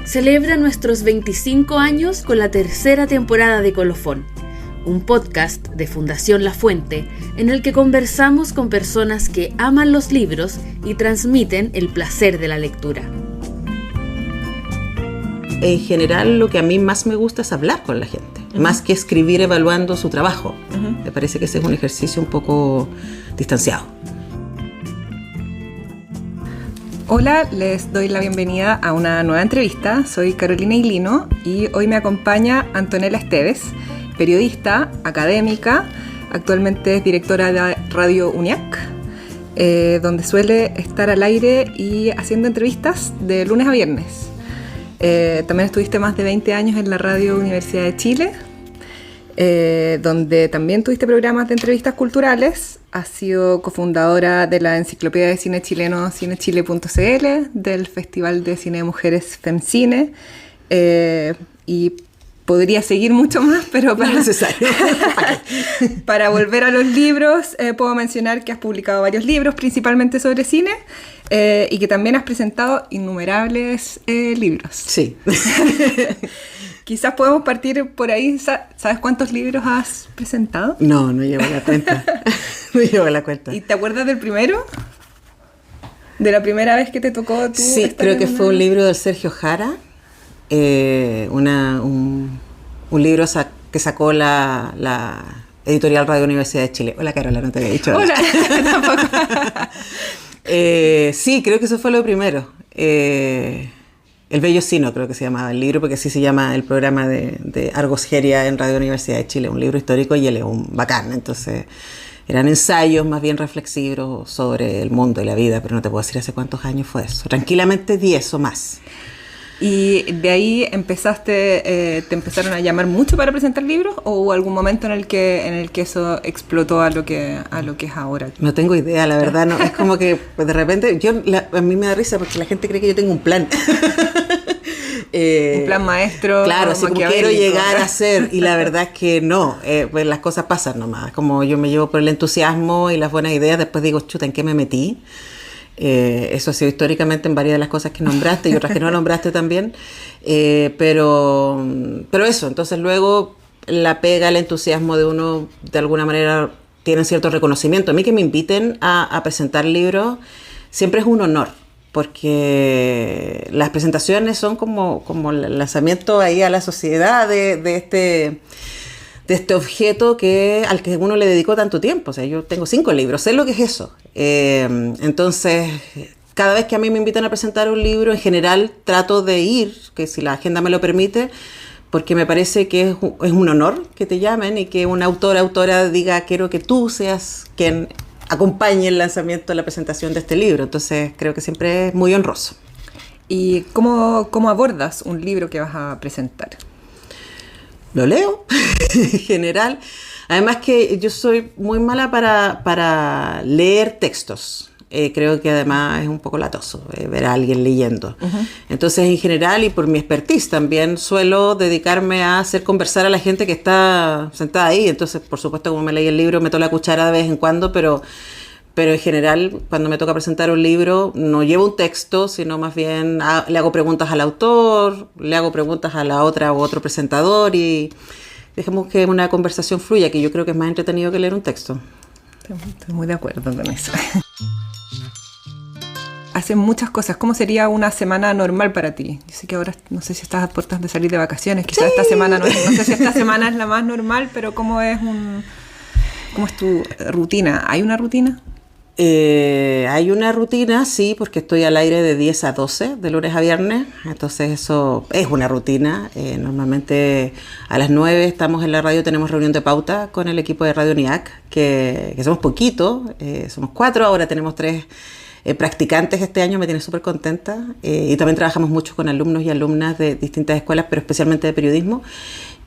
celebra nuestros 25 años con la tercera temporada de Colofón, un podcast de Fundación La Fuente en el que conversamos con personas que aman los libros y transmiten el placer de la lectura. En general, lo que a mí más me gusta es hablar con la gente, más que escribir evaluando su trabajo. Me parece que ese es un ejercicio un poco distanciado. Hola, les doy la bienvenida a una nueva entrevista. Soy Carolina Iglino y hoy me acompaña Antonella Esteves, periodista, académica, actualmente es directora de Radio UNIAC, donde suele estar al aire y haciendo entrevistas de lunes a viernes. También estuviste más de 20 años en la Radio Universidad de Chile, donde también tuviste programas de entrevistas culturales. Has sido cofundadora de la enciclopedia de cine chileno cinechile.cl, del Festival de Cine de Mujeres FemCine, y podría seguir mucho más, pero para volver a los libros, puedo mencionar que has publicado varios libros, principalmente sobre cine, y que también has presentado innumerables libros. Sí. Quizás podemos partir por ahí. ¿Sabes cuántos libros has presentado? No llevo la cuenta. No llevo la cuenta. ¿Y te acuerdas del primero? ¿De la primera vez que te tocó tú? Sí, creo que fue un libro del Sergio Jara, un libro que sacó la editorial Radio Universidad de Chile. Hola, Carola, no te había dicho. Hola, tampoco. Sí, creo que eso fue lo primero. El Bello Sino, creo que se llamaba el libro, porque así se llama el programa de Argos Geria en Radio Universidad de Chile, un libro histórico y él es un bacán. Entonces, eran ensayos más bien reflexivos sobre el mundo y la vida, pero no te puedo decir hace cuántos años fue eso. Tranquilamente 10 o más. ¿Y de ahí te empezaron a llamar mucho para presentar libros? ¿O hubo algún momento en el que eso explotó a lo que es ahora? No tengo idea, la verdad. No, es como que de repente, a mí me da risa porque la gente cree que yo tengo un plan. Un plan maestro. Claro, así como quiero llegar a ser, y la verdad es que no, pues las cosas pasan nomás. Como yo me llevo por el entusiasmo y las buenas ideas, después digo, chuta, ¿en qué me metí? Eso ha sido históricamente en varias de las cosas que nombraste y otras que no nombraste también, pero eso, entonces luego la pega, el entusiasmo de uno de alguna manera tienen cierto reconocimiento. A mí que me inviten a presentar libros siempre es un honor, porque las presentaciones son como el lanzamiento ahí a la sociedad de este objeto al que uno le dedicó tanto tiempo. O sea, yo tengo 5 libros, sé lo que es eso. Entonces, cada vez que a mí me invitan a presentar un libro, en general trato de ir, que si la agenda me lo permite, porque me parece que es un honor que te llamen y que un autora diga, quiero que tú seas quien acompañe el lanzamiento, la presentación de este libro. Entonces, creo que siempre es muy honroso. ¿Y cómo abordas un libro que vas a presentar? Lo leo, en general. Además que yo soy muy mala para leer textos. Creo que además es un poco latoso ver a alguien leyendo. Entonces, en general, y por mi expertise también, suelo dedicarme a hacer conversar a la gente que está sentada ahí. Entonces, por supuesto, como me leí el libro, meto la cuchara de vez en cuando, pero en general, cuando me toca presentar un libro, no llevo un texto, sino más bien le hago preguntas al autor, le hago preguntas a la otra u otro presentador y dejemos que una conversación fluya, que yo creo que es más entretenido que leer un texto. Estoy muy de acuerdo con eso. Hacen muchas cosas. ¿Cómo sería una semana normal para ti? Yo sé que ahora no sé si estás a puertas de salir de vacaciones, quizás esta semana no sé si esta semana es la más normal, pero ¿cómo es tu rutina? ¿Hay una rutina? Hay una rutina, sí, porque estoy al aire de 10 a 12, de lunes a viernes, entonces eso es una rutina. Normalmente a las 9 estamos en la radio, tenemos reunión de pauta con el equipo de Radio UNIAC, que somos poquitos, somos 4, ahora tenemos 3 practicantes este año, me tiene súper contenta, y también trabajamos mucho con alumnos y alumnas de distintas escuelas, pero especialmente de periodismo.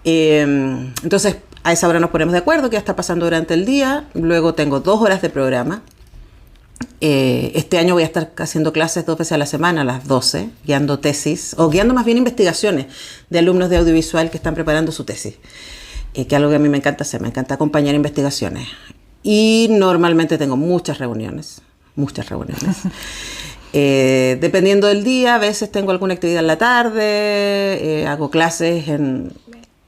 Entonces a esa hora nos ponemos de acuerdo qué está pasando durante el día, luego tengo 2 horas de programa. Este año voy a estar haciendo clases 2 veces a la semana, a las 12, guiando tesis, o guiando más bien investigaciones de alumnos de audiovisual que están preparando su tesis, que es algo que a mí me encanta hacer, me encanta acompañar investigaciones. Y normalmente tengo muchas reuniones. Dependiendo del día, a veces tengo alguna actividad en la tarde, hago clases en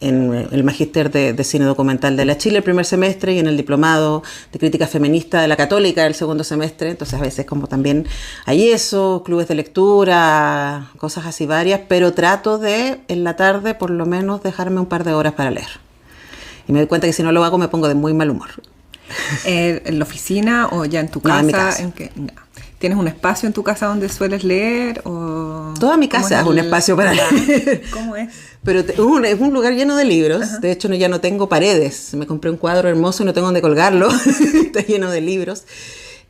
el magíster de cine documental de la Chile el primer semestre y en el diplomado de crítica feminista de la Católica el segundo semestre. Entonces a veces como también hay eso, clubes de lectura, cosas así varias, pero trato de en la tarde por lo menos dejarme un par de horas para leer. Y me doy cuenta que si no lo hago me pongo de muy mal humor. ¿En la oficina o ya en tu casa? No, en mi casa. ¿Tienes un espacio en tu casa donde sueles leer? O toda mi casa es un espacio para leer. ¿Cómo es? Pero es un lugar lleno de libros. Ajá. De hecho, ya no tengo paredes. Me compré un cuadro hermoso y no tengo dónde colgarlo. Está lleno de libros.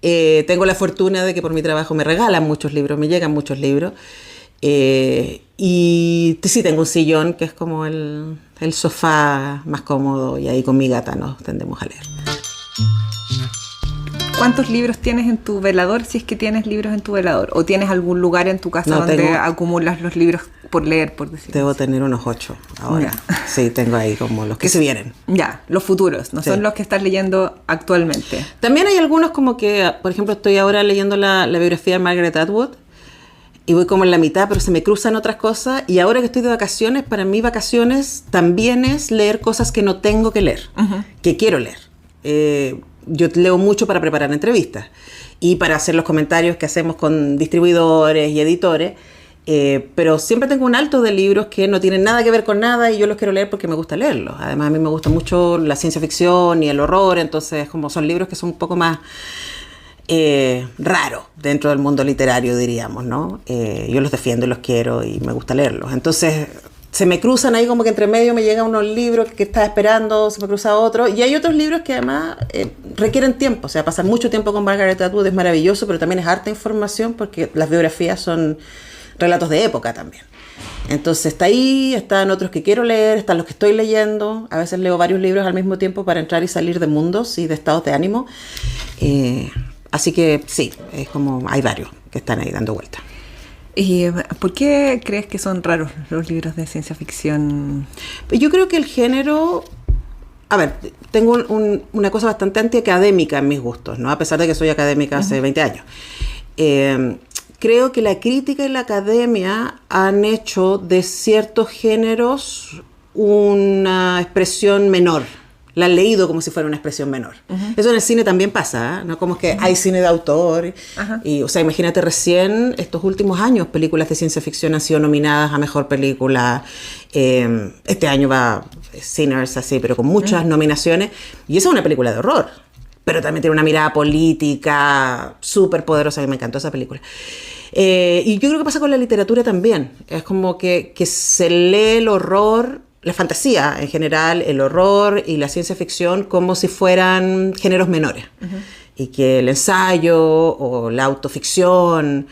Tengo la fortuna de que por mi trabajo me regalan muchos libros, me llegan muchos libros. Y sí, tengo un sillón que es como el sofá más cómodo y ahí con mi gata nos tendemos a leer. ¿Cuántos libros tienes en tu velador, si es que tienes libros en tu velador? ¿O tienes algún lugar en tu casa donde acumulas los libros por leer, por decirlo? Debo tener unos 8 ahora. Ya. Sí, tengo ahí como los que se vienen. Ya, los futuros, no son los que estás leyendo actualmente. También hay algunos como que, por ejemplo, estoy ahora leyendo la biografía de Margaret Atwood y voy como en la mitad, pero se me cruzan otras cosas. Y ahora que estoy de vacaciones, para mí vacaciones también es leer cosas que no tengo que leer, que quiero leer. Yo leo mucho para preparar entrevistas y para hacer los comentarios que hacemos con distribuidores y editores, pero siempre tengo un alto de libros que no tienen nada que ver con nada y yo los quiero leer porque me gusta leerlos. Además a mí me gusta mucho la ciencia ficción y el horror, entonces como son libros que son un poco más raros dentro del mundo literario, diríamos, ¿no? Yo los defiendo y los quiero y me gusta leerlos. Entonces se me cruzan ahí como que entre medio me llegan unos libros que estaba esperando, se me cruza otro. Y hay otros libros que además requieren tiempo. O sea, pasar mucho tiempo con Margaret Atwood es maravilloso, pero también es harta información porque las biografías son relatos de época también. Entonces está ahí, están otros que quiero leer, están los que estoy leyendo. A veces leo varios libros al mismo tiempo para entrar y salir de mundos y de estados de ánimo. Así que sí, es como hay varios que están ahí dando vueltas. ¿Y por qué crees que son raros los libros de ciencia ficción? Yo creo que el género... A ver, tengo una cosa bastante antiacadémica en mis gustos, ¿no? A pesar de que soy académica hace 20 años. Creo que la crítica y la academia han hecho de ciertos géneros una expresión menor. La han leído como si fuera una expresión menor. Eso en el cine también pasa, ¿eh? ¿No? Como que hay cine de autor. Y, o sea, imagínate recién, estos últimos años, películas de ciencia ficción han sido nominadas a Mejor Película. Este año va Sinners, así, pero con muchas nominaciones. Y esa es una película de horror. Pero también tiene una mirada política súper poderosa. A mí me encantó esa película. Y yo creo que pasa con la literatura también. Es como que se lee el horror... La fantasía en general, el horror y la ciencia ficción como si fueran géneros menores. Y que el ensayo o la autoficción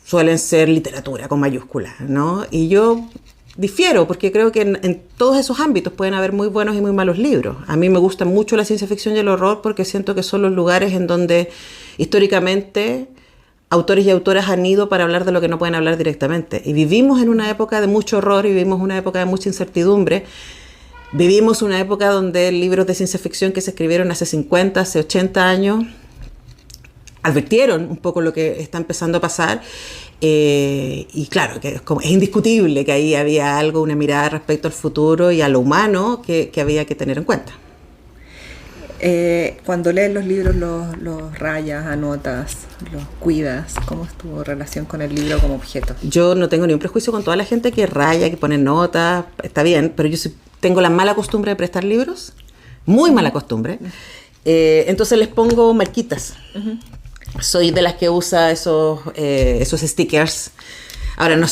suelen ser literatura con mayúsculas, ¿no? Y yo difiero porque creo que en todos esos ámbitos pueden haber muy buenos y muy malos libros. A mí me gusta mucho la ciencia ficción y el horror porque siento que son los lugares en donde históricamente... autores y autoras han ido para hablar de lo que no pueden hablar directamente. Y vivimos en una época de mucho horror y vivimos una época de mucha incertidumbre. Vivimos una época donde libros de ciencia ficción que se escribieron hace 50, hace 80 años advirtieron un poco lo que está empezando a pasar. Y claro, que es indiscutible que ahí había algo, una mirada respecto al futuro y a lo humano que había que tener en cuenta. Cuando lees los libros, los rayas, anotas, los cuidas. ¿Cómo es tu relación con el libro como objeto? Yo no tengo ni un prejuicio con toda la gente que raya, que pone notas, está bien, pero yo sí tengo la mala costumbre de prestar libros, muy mala costumbre, entonces les pongo marquitas. Soy de las que usa esos stickers. Ahora no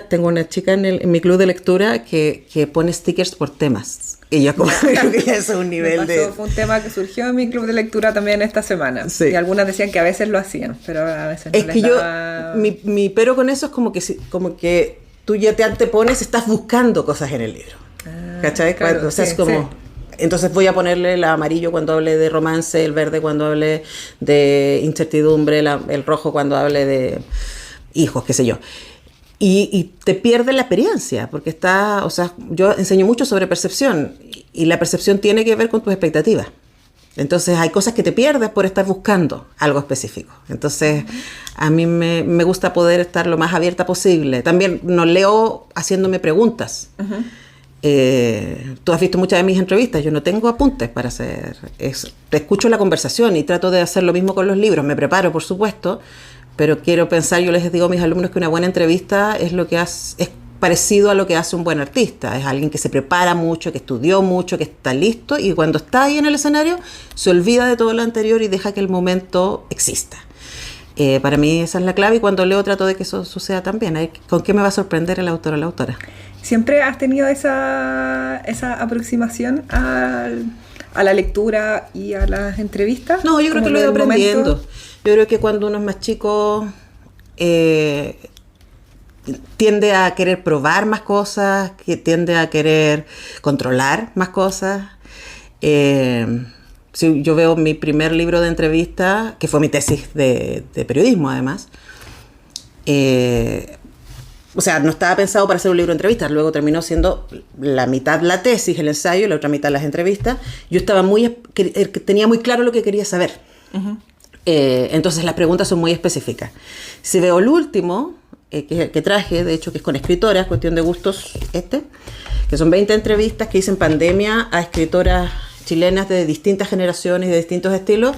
tengo una chica en mi club de lectura que pone stickers por temas. Y yo como creo que ya es un nivel Fue un tema que surgió en mi club de lectura también esta semana. Sí. Y algunas decían que a veces lo hacían, pero a veces no. Es que mi pero con eso es como que tú ya te antepones, estás buscando cosas en el libro. ¿Cachai? Claro, o sea, es como... Sí. Entonces voy a ponerle el amarillo cuando hable de romance, el verde cuando hable de incertidumbre, el rojo cuando hable de hijos, qué sé yo. Y te pierde la experiencia, porque yo enseño mucho sobre percepción, y la percepción tiene que ver con tus expectativas. Entonces hay cosas que te pierdes por estar buscando algo específico. Entonces a mí me gusta poder estar lo más abierta posible. También no leo haciéndome preguntas. Tú has visto muchas de mis entrevistas, yo no tengo apuntes para hacer. Te escucho la conversación y trato de hacer lo mismo con los libros. Me preparo, por supuesto, pero quiero pensar, yo les digo a mis alumnos que una buena entrevista es lo que es parecido a lo que hace un buen artista. Es alguien que se prepara mucho, que estudió mucho, que está listo y cuando está ahí en el escenario se olvida de todo lo anterior y deja que el momento exista. Para mí esa es la clave y cuando leo trato de que eso suceda también. ¿Con qué me va a sorprender el autor o la autora? ¿Siempre has tenido esa aproximación a la lectura y a las entrevistas? No, yo creo que lo he ido aprendiendo. Yo creo que cuando uno es más chico tiende a querer probar más cosas, que tiende a querer controlar más cosas. Si yo veo mi primer libro de entrevista, que fue mi tesis de periodismo además, o sea, no estaba pensado para hacer un libro de entrevistas, luego terminó siendo la mitad la tesis, el ensayo, y la otra mitad las entrevistas. Yo tenía muy claro lo que quería saber. Uh-huh. Entonces las preguntas son muy específicas. Si veo el último, que traje, de hecho que es con escritoras, cuestión de gustos, que son 20 entrevistas que hice en pandemia a escritoras chilenas de distintas generaciones y de distintos estilos.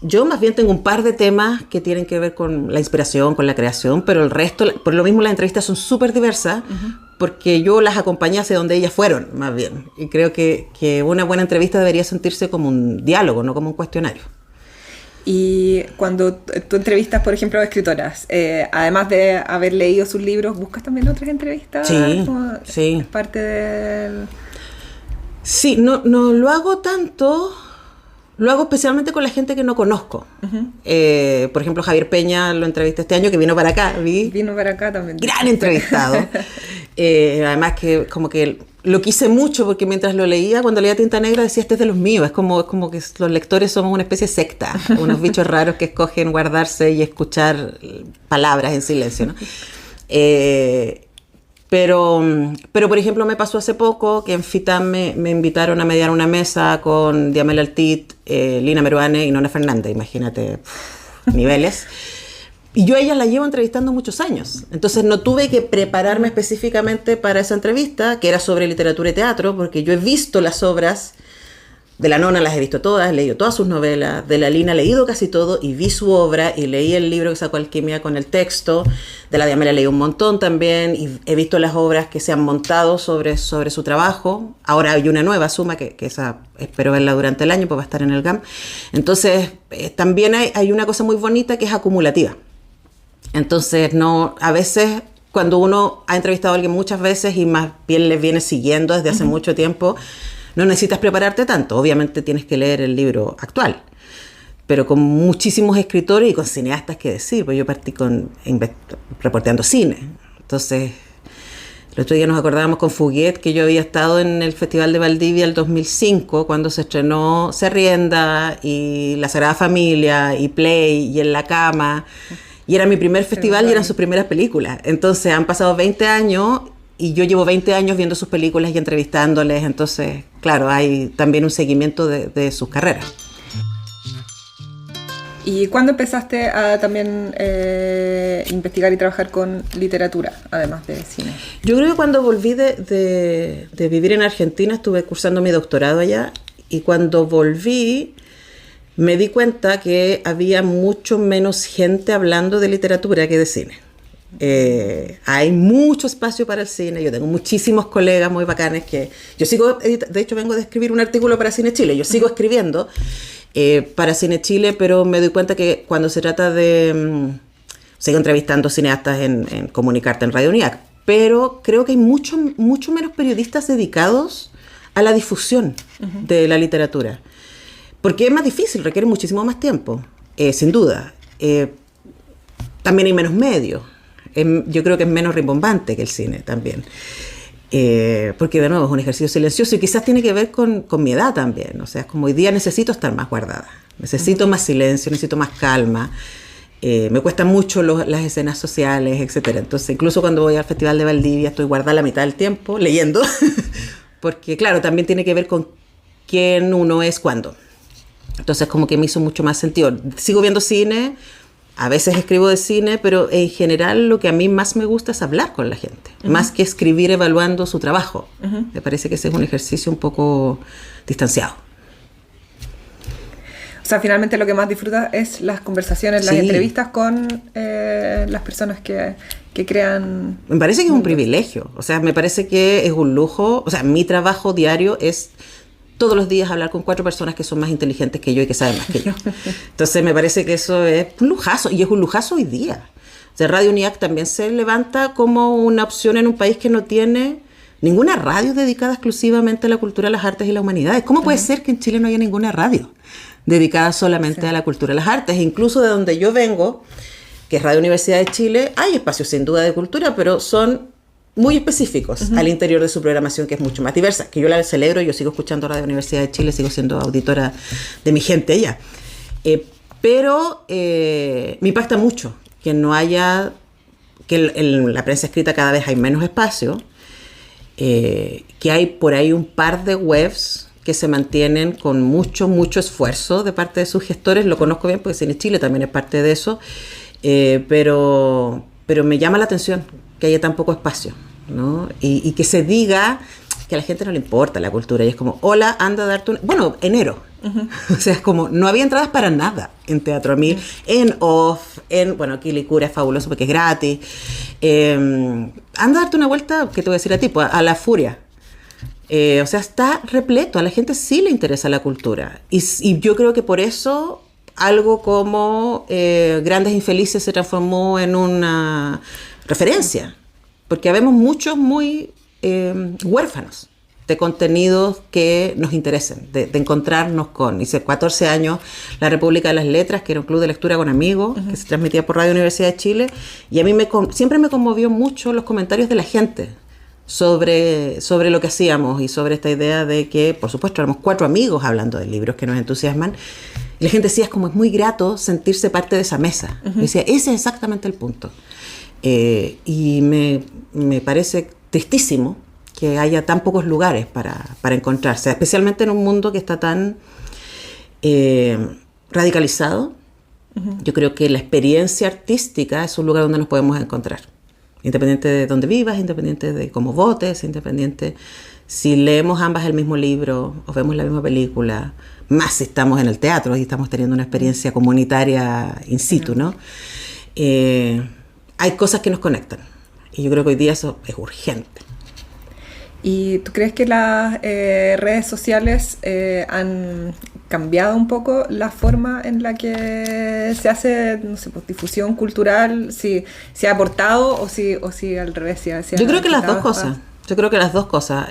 Yo más bien tengo un par de temas que tienen que ver con la inspiración, con la creación, pero el resto, por lo mismo las entrevistas son súper diversas, uh-huh, porque yo las acompañé hacia donde ellas fueron, más bien. Y creo que una buena entrevista debería sentirse como un diálogo, no como un cuestionario. Y cuando tú entrevistas, por ejemplo, a escritoras, además de haber leído sus libros, ¿buscas también otras entrevistas? Sí. ¿Es parte del...? Sí, no lo hago tanto, lo hago especialmente con la gente que no conozco. Uh-huh. Por ejemplo, Javier Peña lo entrevisté este año, que vino para acá. Vino para acá también. Gran entrevistado. Además que como que lo quise mucho porque mientras lo leía, cuando leía Tinta Negra decía, este es de los míos. Es como que los lectores somos una especie de secta, unos bichos raros que escogen guardarse y escuchar palabras en silencio, ¿no? Pero por ejemplo, me pasó hace poco que en FITAM me invitaron a mediar una mesa con Diamela Altit, Lina Meruane y Nona Fernández, imagínate, niveles. Y yo a ella la llevo entrevistando muchos años. Entonces no tuve que prepararme específicamente para esa entrevista, que era sobre literatura y teatro, porque yo he visto las obras de la Nona, las he visto todas, he leído todas sus novelas, de la Lina he leído casi todo y vi su obra y leí el libro que sacó Alquimia con el texto, de la Diamela leí un montón también y he visto las obras que se han montado sobre su trabajo. Ahora hay una nueva, Suma, que esa espero verla durante el año, pues va a estar en el GAM. Entonces también hay una cosa muy bonita que es acumulativa. Entonces a veces cuando uno ha entrevistado a alguien muchas veces y más bien le viene siguiendo desde hace mucho tiempo, no necesitas prepararte tanto. Obviamente tienes que leer el libro actual, pero con muchísimos escritores y con cineastas que decir, pues yo partí reporteando cine. Entonces, el otro día nos acordábamos con Fuguet que yo había estado en el Festival de Valdivia el 2005, cuando se estrenó Se Arrienda y La Sagrada Familia y Play y En la Cama, y era mi primer festival y eran sus primeras películas. Entonces han pasado 20 años y yo llevo 20 años viendo sus películas y entrevistándoles, entonces, claro, hay también un seguimiento de sus carreras. ¿Y cuándo empezaste a también investigar y trabajar con literatura, además de cine? Yo creo que cuando volví de vivir en Argentina, estuve cursando mi doctorado allá, y cuando volví me di cuenta que había mucho menos gente hablando de literatura que de cine. Hay mucho espacio para el cine. Yo tengo muchísimos colegas muy bacanes que yo sigo, de hecho vengo de escribir un artículo para Cine Chile, yo sigo escribiendo para Cine Chile, pero me doy cuenta que cuando se trata de sigo entrevistando cineastas en Comunicarte en Radio UNIAC, pero creo que hay mucho menos periodistas dedicados a la difusión de la literatura, porque es más difícil, requiere muchísimo más tiempo, sin duda. También hay menos medios. Yo creo que es menos rimbombante que el cine también. Porque de nuevo es un ejercicio silencioso y quizás tiene que ver con mi edad también. O sea, es como hoy día necesito estar más guardada. Necesito más silencio, necesito más calma. Me cuestan mucho las escenas sociales, etcétera. Entonces, incluso cuando voy al Festival de Valdivia estoy guardada la mitad del tiempo leyendo. Porque, claro, también tiene que ver con quién uno es cuándo. Entonces como que me hizo mucho más sentido. Sigo viendo cine, a veces escribo de cine, pero en general lo que a mí más me gusta es hablar con la gente, más que escribir evaluando su trabajo. Me parece que ese es un ejercicio un poco distanciado. O sea, finalmente lo que más disfrutas es las conversaciones, las entrevistas con las personas que crean... Me parece que es un privilegio, o sea, me parece que es un lujo. O sea, mi trabajo diario es todos los días hablar con 4 personas que son más inteligentes que yo y que saben más que yo. Entonces me parece que eso es un lujazo, y es un lujazo hoy día. O sea, Radio UNIAC también se levanta como una opción en un país que no tiene ninguna radio dedicada exclusivamente a la cultura, las artes y las humanidades. ¿Cómo puede ser que en Chile no haya ninguna radio dedicada solamente a la cultura y las artes? Incluso de donde yo vengo, que es Radio Universidad de Chile, hay espacios sin duda de cultura, pero son muy específicos al interior de su programación, que es mucho más diversa, que yo la celebro. Yo sigo escuchando Radio Universidad de Chile, sigo siendo auditora de mi gente allá. Pero me impacta mucho que no haya, que en la prensa escrita cada vez hay menos espacio, que hay por ahí un par de webs que se mantienen con mucho esfuerzo de parte de sus gestores. Lo conozco bien porque Cine Chile también es parte de eso, pero me llama la atención que haya tan poco espacio, ¿no? Y que se diga que a la gente no le importa la cultura, y es como, hola, anda a darte un... Bueno, enero. O sea, es como, no había entradas para nada en Teatro 1000, en off, bueno, aquí Licura es fabuloso porque es gratis. Anda a darte una vuelta, ¿qué te voy a decir a ti? Pues, a La Furia. O sea, está repleto, a la gente sí le interesa la cultura. Y yo creo que por eso algo como Grandes Infelices se transformó en una referencia, porque habemos muchos muy huérfanos de contenidos que nos interesen, de encontrarnos con. Hice 14 años La República de las Letras, que era un club de lectura con amigos, que se transmitía por Radio Universidad de Chile, y a mí siempre me conmovió mucho los comentarios de la gente sobre lo que hacíamos, y sobre esta idea de que, por supuesto, éramos 4 amigos hablando de libros que nos entusiasman, y la gente decía, es como, es muy grato sentirse parte de esa mesa. Y decía, ese es exactamente el punto. Y me parece tristísimo que haya tan pocos lugares para encontrarse, especialmente en un mundo que está tan radicalizado. Yo creo que la experiencia artística es un lugar donde nos podemos encontrar, independiente de dónde vivas, independiente de cómo votes, independiente si leemos ambas el mismo libro o vemos la misma película, más si estamos en el teatro y estamos teniendo una experiencia comunitaria in situ, ¿no? Hay cosas que nos conectan, y yo creo que hoy día eso es urgente. ¿Y tú crees que las redes sociales han cambiado un poco la forma en la que se hace, no sé, pues, difusión cultural? Si ha aportado o si al revés. Yo creo que las dos cosas.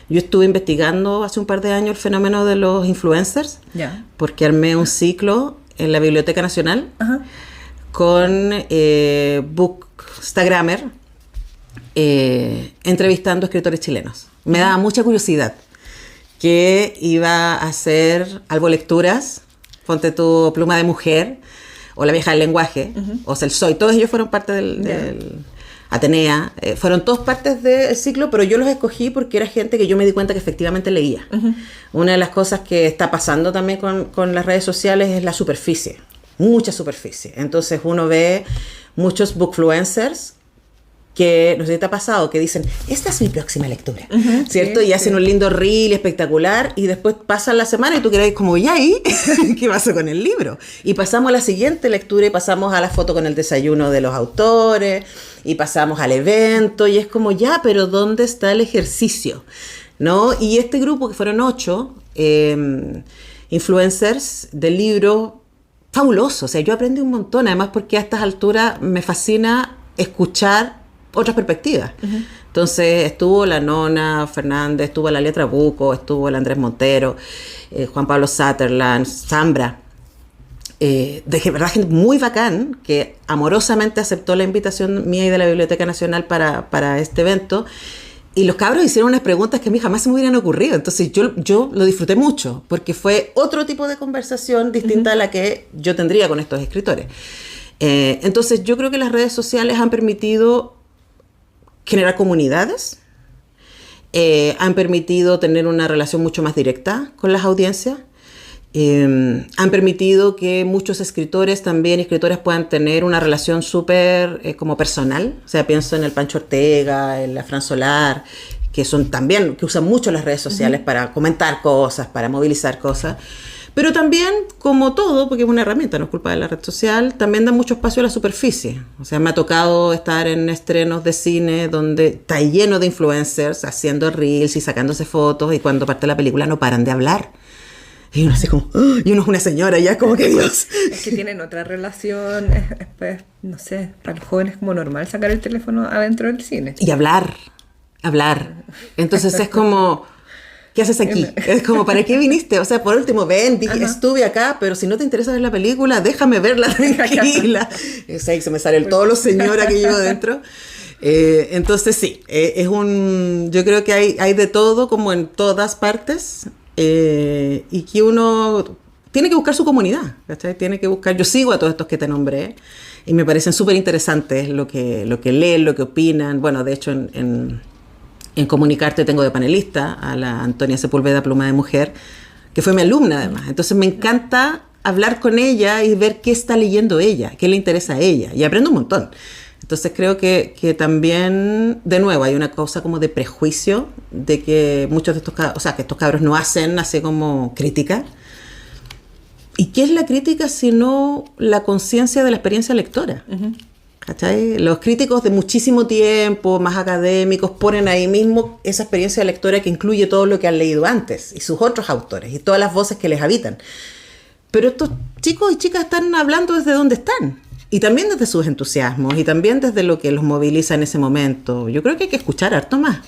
Yo estuve investigando hace un par de años el fenómeno de los influencers, porque armé un ciclo en la Biblioteca Nacional con Bookstagrammer, entrevistando a escritores chilenos. Me daba mucha curiosidad que iba a hacer algo lecturas, ponte tu Pluma de Mujer, o La Vieja del Lenguaje, o El Soy. Todos ellos fueron parte del Atenea, fueron todos partes del ciclo, pero yo los escogí porque era gente que yo me di cuenta que efectivamente leía. Una de las cosas que está pasando también con las redes sociales es la superficie, mucha superficie. Entonces uno ve muchos bookfluencers que, no sé si te ha pasado, que dicen, esta es mi próxima lectura, ¿cierto? Sí, y hacen un lindo reel espectacular, y después pasan la semana y tú quedas como, ¿y ahí? ¿Qué pasa con el libro? Y pasamos a la siguiente lectura, y pasamos a la foto con el desayuno de los autores, y pasamos al evento, y es como, ya, pero ¿dónde está el ejercicio? ¿No? Y este grupo, que fueron 8 influencers del libro, fabuloso. O sea, yo aprendí un montón, además porque a estas alturas me fascina escuchar otras perspectivas. Entonces estuvo la Nona Fernández, estuvo la Letra Buco, estuvo el Andrés Montero, Juan Pablo Sutherland, Zambra, de verdad gente muy bacán que amorosamente aceptó la invitación mía y de la Biblioteca Nacional para este evento. Y los cabros hicieron unas preguntas que a mí jamás se me hubieran ocurrido. Entonces yo lo disfruté mucho, porque fue otro tipo de conversación distinta a la que yo tendría con estos escritores. Entonces yo creo que las redes sociales han permitido generar comunidades han permitido tener una relación mucho más directa con las audiencias. Han permitido que muchos escritores también, escritoras puedan tener una relación súper como personal. O sea, pienso en el Pancho Ortega, en la Fran Solar, que son también, que usan mucho las redes sociales para comentar cosas, para movilizar cosas. Pero también, como todo, porque es una herramienta, no es culpa de la red social, también dan mucho espacio a la superficie. O sea, me ha tocado estar en estrenos de cine donde está lleno de influencers haciendo reels y sacándose fotos, y cuando parte la película no paran de hablar. Y uno así como, ¡oh! Y uno es una señora ya, como que Dios. Es que tienen otra relación, pues, no sé, para los jóvenes es como normal sacar el teléfono adentro del cine. Y hablar. Entonces es como, ¿qué haces aquí? Es como, ¿para qué viniste? O sea, por último, ven, estuve acá, pero si no te interesa ver la película, déjame verla tranquila. Es ahí se me sale todos los señoras que llevo dentro. Entonces sí, yo creo que hay de todo, como en todas partes. Y que uno tiene que buscar su comunidad, ¿cachai? Tiene que buscar, yo sigo a todos estos que te nombré y me parecen súper interesantes lo que leen, lo que opinan. Bueno, de hecho en Comunicarte tengo de panelista a la Antonia Sepúlveda, Pluma de Mujer, que fue mi alumna además. Entonces me encanta hablar con ella y ver qué está leyendo ella, qué le interesa a ella, y aprendo un montón. Entonces creo que también, de nuevo, hay una cosa como de prejuicio de que muchos de estos cabros, o sea, que estos cabros no hacen así como crítica. ¿Y qué es la crítica sino la conciencia de la experiencia lectora? ¿Cachai? Los críticos de muchísimo tiempo, más académicos, ponen ahí mismo esa experiencia lectora que incluye todo lo que han leído antes y sus otros autores y todas las voces que les habitan. Pero estos chicos y chicas están hablando desde donde están. Y también desde sus entusiasmos, y también desde lo que los moviliza en ese momento. Yo creo que hay que escuchar harto más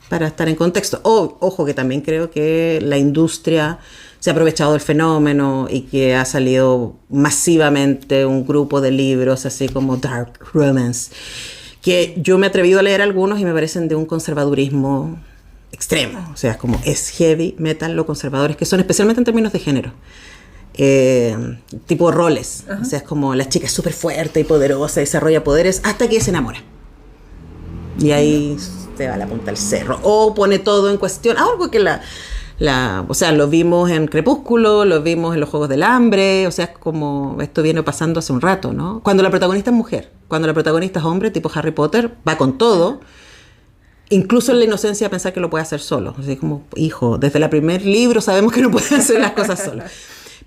para estar en contexto. Ojo, que también creo que la industria se ha aprovechado del fenómeno y que ha salido masivamente un grupo de libros así como Dark Romance, que yo me he atrevido a leer algunos y me parecen de un conservadurismo extremo. O sea, es heavy metal lo conservadores que son, especialmente en términos de género. Tipo roles. O sea, es como la chica es súper fuerte y poderosa, desarrolla poderes hasta que se enamora y ahí se va a la punta del cerro o pone todo en cuestión. Algo que o sea, lo vimos en Crepúsculo, lo vimos en los Juegos del Hambre. O sea, es como esto viene pasando hace un rato, ¿no? Cuando la protagonista es mujer, cuando la protagonista es hombre, tipo Harry Potter, va con todo, incluso en la inocencia de pensar que lo puede hacer solo. Así como, hijo, desde el primer libro sabemos que no puede hacer las cosas solo.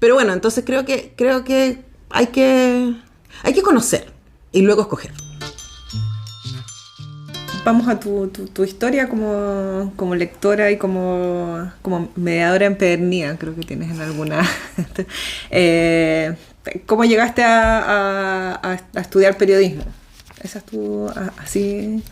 Pero bueno, entonces creo que hay que conocer y luego escoger. Vamos a tu historia como lectora y como mediadora empedernida, creo que tienes en alguna. ¿Cómo llegaste a estudiar periodismo? ¿Esa es así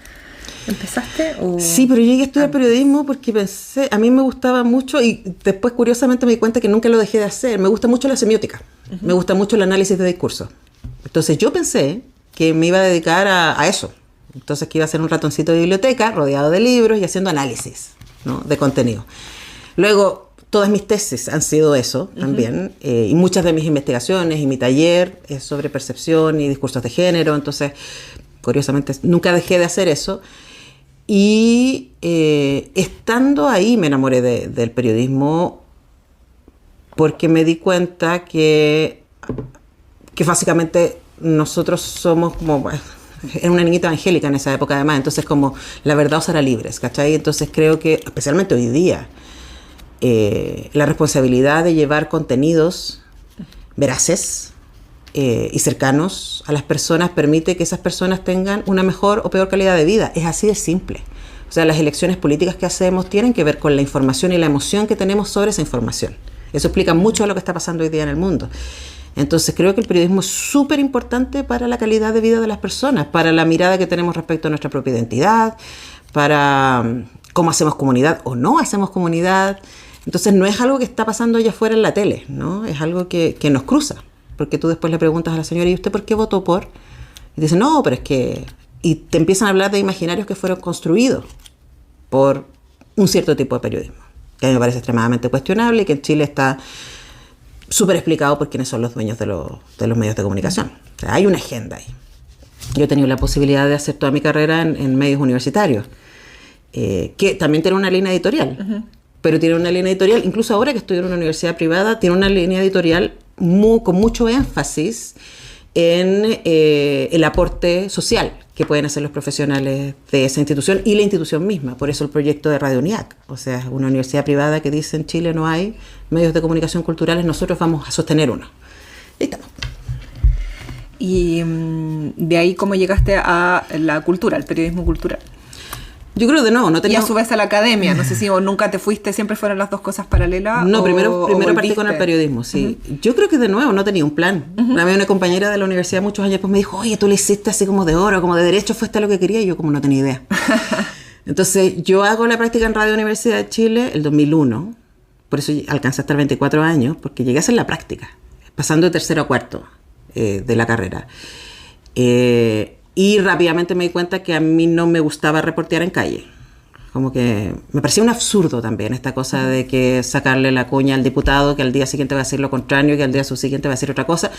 empezaste? ¿O? Sí, pero yo llegué a estudiar periodismo porque pensé, a mí me gustaba mucho, y después curiosamente me di cuenta que nunca lo dejé de hacer. Me gusta mucho la semiótica, me gusta mucho el análisis de discurso. Entonces yo pensé que me iba a dedicar a eso. Entonces que iba a ser un ratoncito de biblioteca rodeado de libros y haciendo análisis, ¿no?, de contenido. Luego todas mis tesis han sido eso también, y muchas de mis investigaciones y mi taller es sobre percepción y discursos de género. Entonces curiosamente nunca dejé de hacer eso. Y estando ahí me enamoré del periodismo porque me di cuenta que básicamente nosotros somos como... Era una niñita evangélica en esa época además, entonces como la verdad os hará libres, ¿cachai? Entonces creo que, especialmente hoy día, la responsabilidad de llevar contenidos veraces y cercanos a las personas permite que esas personas tengan una mejor o peor calidad de vida. Es así de simple. O sea, las elecciones políticas que hacemos tienen que ver con la información y la emoción que tenemos sobre esa información. Eso explica mucho de lo que está pasando hoy día en el mundo. Entonces creo que el periodismo es súper importante para la calidad de vida de las personas, para la mirada que tenemos respecto a nuestra propia identidad, para cómo hacemos comunidad o no hacemos comunidad. Entonces no es algo que está pasando allá afuera en la tele, ¿no? Es algo que nos cruza, porque tú después le preguntas a la señora, ¿y usted por qué votó por? Y dice, no, pero es que... Y te empiezan a hablar de imaginarios que fueron construidos por un cierto tipo de periodismo, que a mí me parece extremadamente cuestionable y que en Chile está súper explicado por quienes son los dueños de los medios de comunicación. O sea, hay una agenda ahí. Yo he tenido la posibilidad de hacer toda mi carrera en medios universitarios que también tiene una línea editorial, pero tiene una línea editorial, incluso ahora que estoy en una universidad privada, tiene una línea editorial con mucho énfasis en el aporte social que pueden hacer los profesionales de esa institución y la institución misma. Por eso el proyecto de Radio UNIAC, o sea, una universidad privada que dice en Chile no hay medios de comunicación culturales, nosotros vamos a sostener uno. Ahí estamos. Y de ahí, ¿cómo llegaste a la cultura, al periodismo cultural? Yo creo que no tenía... Y a su vez a la academia, no sé si o nunca te fuiste, siempre fueron las dos cosas paralelas. No, primero volviste. partí con el periodismo, sí. Yo creo que de nuevo no tenía un plan. A mí una compañera de la universidad muchos años después me dijo, oye, tú lo hiciste así como de oro, como de derecho, fue hasta lo que quería, y yo como no tenía idea. Entonces yo hago la práctica en Radio Universidad de Chile el 2001, por eso alcancé hasta 24 años, porque llegué a hacer la práctica, pasando de tercero a cuarto de la carrera. Y rápidamente me di cuenta que a mí no me gustaba reportear en calle. Como que me parecía un absurdo también esta cosa de que sacarle la cuña al diputado, que al día siguiente va a decir lo contrario, que al día subsiguiente va a decir otra cosa.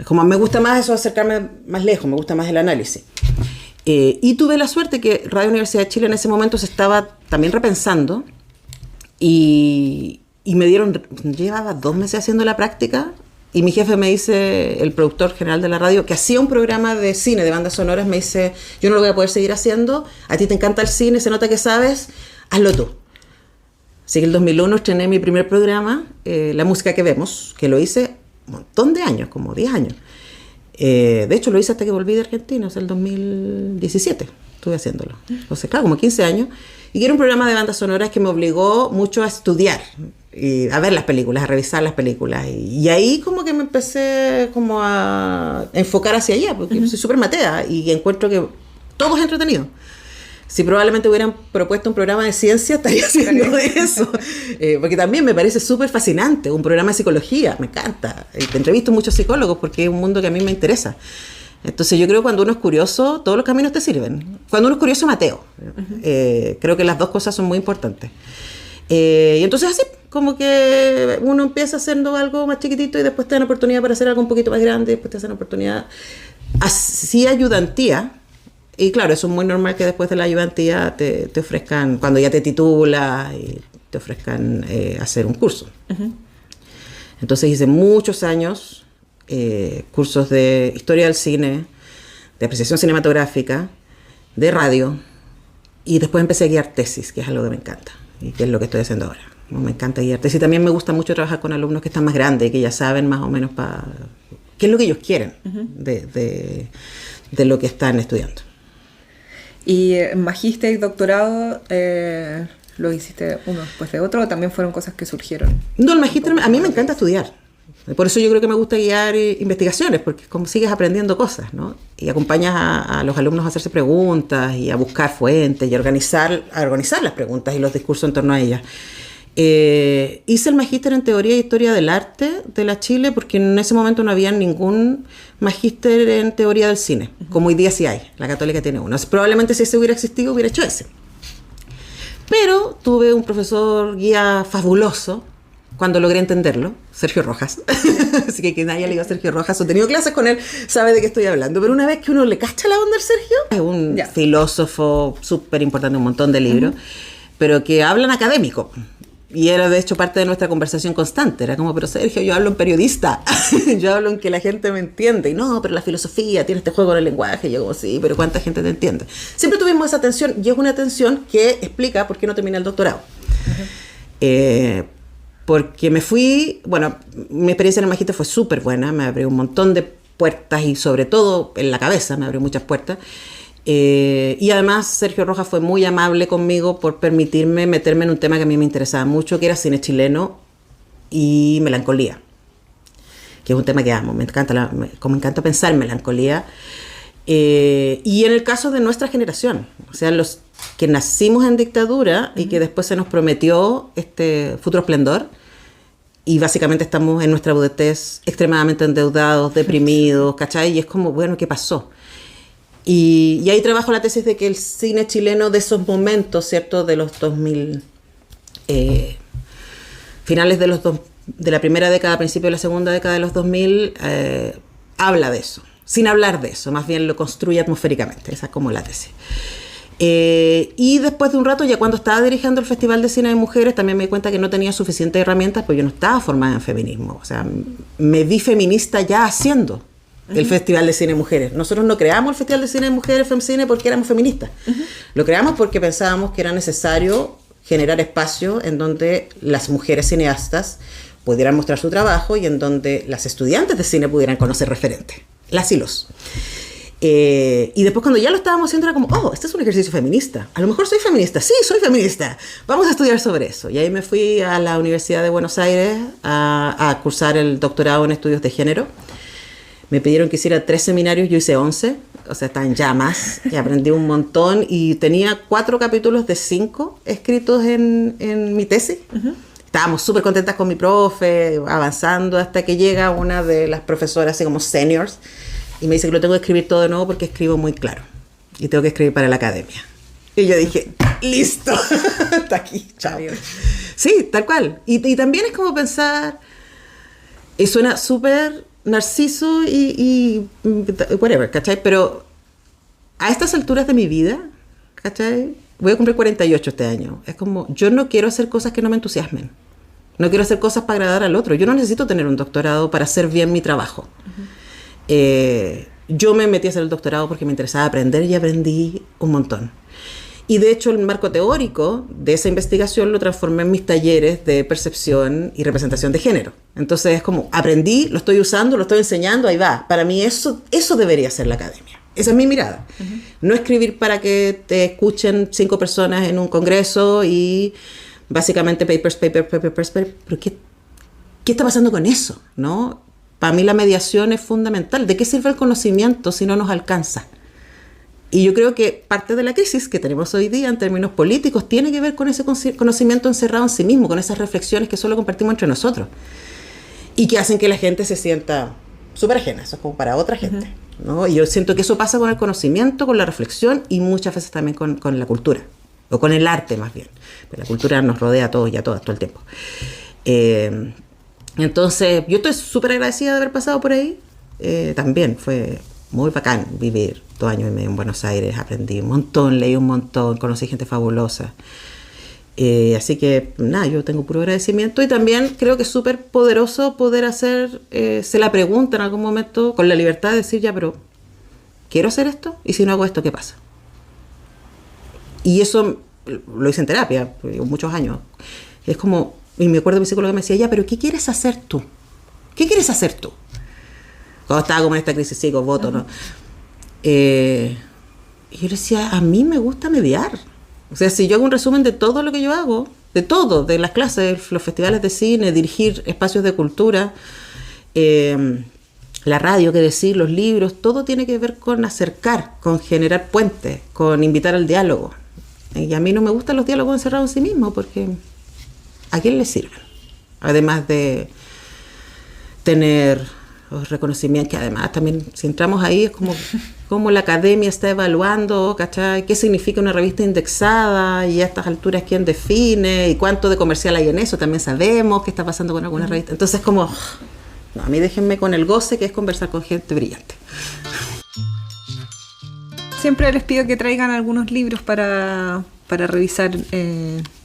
Como me gusta más eso, acercarme más lejos, me gusta más el análisis. Y tuve la suerte que Radio Universidad de Chile en ese momento se estaba también repensando y me dieron, llevaba 2 meses haciendo la práctica. Y mi jefe me dice, el productor general de la radio, que hacía un programa de cine, de bandas sonoras, me dice, yo no lo voy a poder seguir haciendo, a ti te encanta el cine, se nota que sabes, hazlo tú. Así que en el 2001 estrené mi primer programa, La Música que Vemos, que lo hice un montón de años, como 10 años. De hecho, lo hice hasta que volví de Argentina, o sea, el 2017 estuve haciéndolo. Entonces, claro, como 15 años. Y que era un programa de bandas sonoras que me obligó mucho a estudiar, y a ver las películas, a revisar las películas. Y ahí como que me empecé como a enfocar hacia allá, porque soy súper matea y encuentro que todo es entretenido. Si probablemente hubieran propuesto un programa de ciencia, estaría haciendo eso. Porque también me parece súper fascinante. Un programa de psicología, me encanta. Entrevisto a muchos psicólogos porque es un mundo que a mí me interesa. Entonces yo creo que cuando uno es curioso, todos los caminos te sirven. Cuando uno es curioso, mateo. Creo que las dos cosas son muy importantes. Y entonces así, como que uno empieza haciendo algo más chiquitito y después te dan oportunidad para hacer algo un poquito más grande, después te dan oportunidad. Así ayudantía. Y claro, eso es muy normal que después de la ayudantía te ofrezcan, cuando ya te titulas, y te ofrezcan hacer un curso. Entonces hice muchos años cursos de historia del cine, de apreciación cinematográfica, de radio, y después empecé a guiar tesis, que es algo que me encanta, y que es lo que estoy haciendo ahora. Me encanta guiar tesis. Y también me gusta mucho trabajar con alumnos que están más grandes, que ya saben más o menos qué es lo que ellos quieren de lo que están estudiando. ¿Y magíster y doctorado lo hiciste uno después de otro o también fueron cosas que surgieron? No, el magíster, a mí me encanta estudiar. Por eso yo creo que me gusta guiar investigaciones, porque como sigues aprendiendo cosas, ¿no? Y acompañas a los alumnos a hacerse preguntas y a buscar fuentes y a organizar las preguntas y los discursos en torno a ellas. Hice el magíster en Teoría e Historia del Arte de la Chile, porque en ese momento no había ningún magíster en Teoría del Cine, como hoy día sí hay. La Católica tiene uno. Probablemente si ese hubiera existido, hubiera hecho ese. Pero tuve un profesor guía fabuloso, cuando logré entenderlo, Sergio Rojas. Así que quien haya leído a Sergio Rojas o tenido clases con él sabe de qué estoy hablando. Pero una vez que uno le cacha la onda al Sergio, es un filósofo súper importante, un montón de libros, pero que hablan académico. Y era de hecho parte de nuestra conversación constante. Era como, pero Sergio, yo hablo en periodista, yo hablo en que la gente me entiende. Y no, pero la filosofía tiene este juego con el lenguaje. Y yo como, sí, pero ¿cuánta gente te entiende? Siempre tuvimos esa tensión, y es una tensión que explica por qué no terminé el doctorado. Porque me fui, bueno, mi experiencia en el magíster fue súper buena, me abrió un montón de puertas y sobre todo en la cabeza me abrió muchas puertas. Y además Sergio Rojas fue muy amable conmigo por permitirme meterme en un tema que a mí me interesaba mucho, que era cine chileno y melancolía, que es un tema que amo, me encanta pensar en melancolía. Y en el caso de nuestra generación, o sea, los que nacimos en dictadura y que después se nos prometió este futuro esplendor, y básicamente estamos en nuestra adultez extremadamente endeudados, deprimidos, ¿cachai? Y es como, bueno, ¿qué pasó? Y ahí trabajo la tesis de que el cine chileno de esos momentos, ¿cierto? De los 2000, finales de la primera década, principio de la segunda década de los 2000, habla de eso. Sin hablar de eso, más bien lo construye atmosféricamente. Esa es como la tesis. Y después de un rato, ya cuando estaba dirigiendo el Festival de Cine de Mujeres, también me di cuenta que no tenía suficientes herramientas, porque yo no estaba formada en feminismo. O sea, me vi feminista ya haciendo el Festival de Cine de Mujeres. Nosotros no creamos el Festival de Cine de Mujeres, FemCine, porque éramos feministas. Lo creamos porque pensábamos que era necesario generar espacio en donde las mujeres cineastas pudieran mostrar su trabajo y en donde las estudiantes de cine pudieran conocer referentes, las y los. Y después cuando ya lo estábamos haciendo era como, oh, este es un ejercicio feminista. A lo mejor soy feminista. Sí, soy feminista. Vamos a estudiar sobre eso. Y ahí me fui a la Universidad de Buenos Aires a cursar el doctorado en estudios de género. Me pidieron que hiciera 3 seminarios, yo hice 11. O sea, están ya más. Y aprendí un montón. Y tenía 4 capítulos de 5 escritos en mi tesis. Estábamos súper contentas con mi profe, avanzando hasta que llega una de las profesoras, así como seniors, y me dice que lo tengo que escribir todo de nuevo porque escribo muy claro. Y tengo que escribir para la academia. Y yo dije, listo, está aquí, chao. Sí, tal cual. Y también es como pensar, y suena súper narciso y whatever, ¿cachai? Pero a estas alturas de mi vida, ¿cachai? Voy a cumplir 48 este año. Es como, yo no quiero hacer cosas que no me entusiasmen. No quiero hacer cosas para agradar al otro. Yo no necesito tener un doctorado para hacer bien mi trabajo. Yo me metí a hacer el doctorado porque me interesaba aprender y aprendí un montón. Y de hecho el marco teórico de esa investigación lo transformé en mis talleres de percepción y representación de género. Entonces es como, aprendí, lo estoy usando, lo estoy enseñando, ahí va. Para mí eso debería ser la academia. Esa es mi mirada. No escribir para que te escuchen 5 personas en un congreso y básicamente papers, pero ¿qué está pasando con eso? ¿No? Para mí la mediación es fundamental. ¿De qué sirve el conocimiento si no nos alcanza? Y yo creo que parte de la crisis que tenemos hoy día en términos políticos tiene que ver con ese conocimiento encerrado en sí mismo, con esas reflexiones que solo compartimos entre nosotros y que hacen que la gente se sienta súper ajena. Eso es como para otra gente, ¿no? Y yo siento que eso pasa con el conocimiento, con la reflexión y muchas veces también con la cultura, o con el arte más bien. Pero la cultura nos rodea a todos y a todas todo el tiempo. Entonces, yo estoy súper agradecida de haber pasado por ahí. También fue muy bacán vivir 2 años y medio en Buenos Aires. Aprendí un montón, leí un montón, conocí gente fabulosa. Así que, nada, yo tengo puro agradecimiento. Y también creo que es súper poderoso poder hacer, se la pregunta en algún momento, con la libertad de decir, ya, pero, ¿quiero hacer esto? Y si no hago esto, ¿qué pasa? Y eso lo hice en terapia, muchos años. Es como, y me acuerdo mi psicóloga me decía, ya, pero ¿qué quieres hacer tú? ¿Qué quieres hacer tú? Cuando estaba como en esta crisis psico-voto, ¿no? Y yo le decía, a mí me gusta mediar. O sea, si yo hago un resumen de todo lo que yo hago, de todo, de las clases, los festivales de cine, dirigir espacios de cultura, la radio, qué decir, los libros, todo tiene que ver con acercar, con generar puentes, con invitar al diálogo. Y a mí no me gustan los diálogos encerrados en sí mismos, porque ¿a quién les sirven? Además de tener los reconocimientos, que además también, si entramos ahí, es como la academia está evaluando, ¿cachai? ¿Qué significa una revista indexada? Y a estas alturas, ¿quién define? ¿Y cuánto de comercial hay en eso? También sabemos qué está pasando con algunas revistas. Entonces, como, no, a mí déjenme con el goce, que es conversar con gente brillante. Siempre les pido que traigan algunos libros para revisar